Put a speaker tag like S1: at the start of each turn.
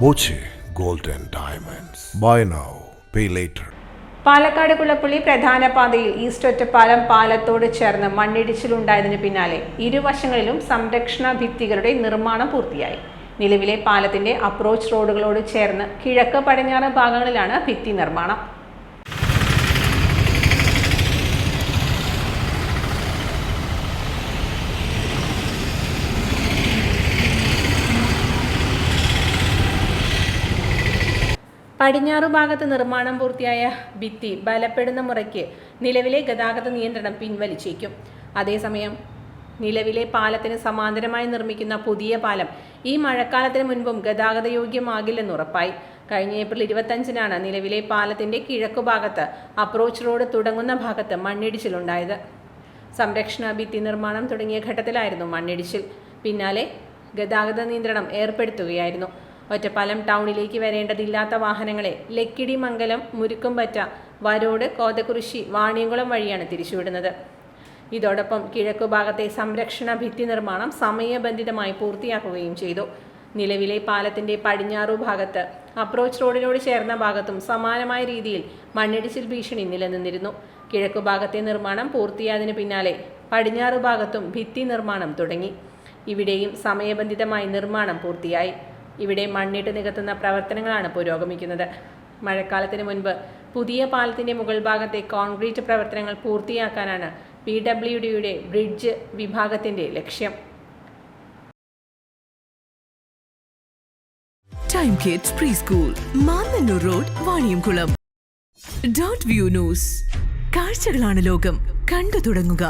S1: Boche gold and diamonds. Buy now, pay later.
S2: Palakkad Kulappally പ്രധാന പാതയിൽ east Ottapalam പാലത്തോട് ചേർന്ന് മണ്ണിടിച്ചിലുണ്ടായതിനു പിന്നാലെ ഇരുവശങ്ങളിലും സംരക്ഷണ ഭിത്തികളുടെ നിർമ്മാണം പൂർത്തിയായി. നിലവിലെ പാലത്തിന്റെ അപ്രോച്ച് റോഡുകളോട് ചേർന്ന് കിഴക്ക് പടിഞ്ഞാറ് ഭാഗങ്ങളിലാണ് ഭിത്തി നിർമ്മാണം. പടിഞ്ഞാറു ഭാഗത്ത് നിർമ്മാണം പൂർത്തിയായ ഭിത്തി ബലപ്പെടുന്ന മുറയ്ക്ക് നിലവിലെ ഗതാഗത നിയന്ത്രണം പിൻവലിച്ചേക്കും. അതേസമയം നിലവിലെ പാലത്തിന് സമാന്തരമായി നിർമ്മിക്കുന്ന പുതിയ പാലം ഈ മഴക്കാലത്തിന് മുൻപും ഗതാഗത യോഗ്യമാകില്ലെന്ന് ഉറപ്പായി. കഴിഞ്ഞ ഏപ്രിൽ 25-നാണ് നിലവിലെ പാലത്തിന്റെ കിഴക്കുഭാഗത്ത് അപ്രോച്ച് റോഡ് തുടങ്ങുന്ന ഭാഗത്ത് മണ്ണിടിച്ചിലുണ്ടായത്. സംരക്ഷണ ഭിത്തി നിർമ്മാണം തുടങ്ങിയ ഘട്ടത്തിലായിരുന്നു മണ്ണിടിച്ചിൽ. പിന്നാലെ ഗതാഗത നിയന്ത്രണം ഏർപ്പെടുത്തുകയായിരുന്നു. ഒറ്റപ്പാലം ടൗണിലേക്ക് വരേണ്ടതില്ലാത്ത വാഹനങ്ങളെ ലക്കിടി, മംഗലം, മുരുക്കുംപറ്റ, വരോട്, കോതകുരിശി, വാണിയംകുളം വഴിയാണ് തിരിച്ചുവിടുന്നത്. ഇതോടൊപ്പം കിഴക്കുഭാഗത്തെ സംരക്ഷണ ഭിത്തി നിർമ്മാണം സമയബന്ധിതമായി പൂർത്തിയാക്കുകയും ചെയ്തു. നിലവിലെ പാലത്തിന്റെ പടിഞ്ഞാറു ഭാഗത്ത് അപ്രോച്ച് റോഡിനോട് ചേർന്ന ഭാഗത്തും സമാനമായ രീതിയിൽ മണ്ണിടിച്ചിൽ ഭീഷണി നിലനിന്നിരുന്നു. കിഴക്കുഭാഗത്തെ നിർമ്മാണം പൂർത്തിയായതിനു പിന്നാലെ പടിഞ്ഞാറു ഭാഗത്തും ഭിത്തി നിർമ്മാണം തുടങ്ങി. ഇവിടെയും സമയബന്ധിതമായി നിർമ്മാണം പൂർത്തിയായി. ഇവിടെ മണ്ണിട്ട് നികത്തുന്ന പ്രവർത്തനങ്ങളാണ് പുരോഗമിക്കുന്നത്. മഴക്കാലത്തിന് മുൻപ് പുതിയ പാലത്തിന്റെ മുകൾ ഭാഗത്തെ കോൺക്രീറ്റ് പ്രവർത്തനങ്ങൾ പൂർത്തിയാക്കാനാണ് PWDയുടെ ബ്രിഡ്ജ് വിഭാഗത്തിന്റെ ലക്ഷ്യം.
S3: Time kids pre school, Mannannur road, Vaniyamkulam. .view news. കാഴ്ചകളാണ് ലോകം, കണ്ടു തുടങ്ങുക.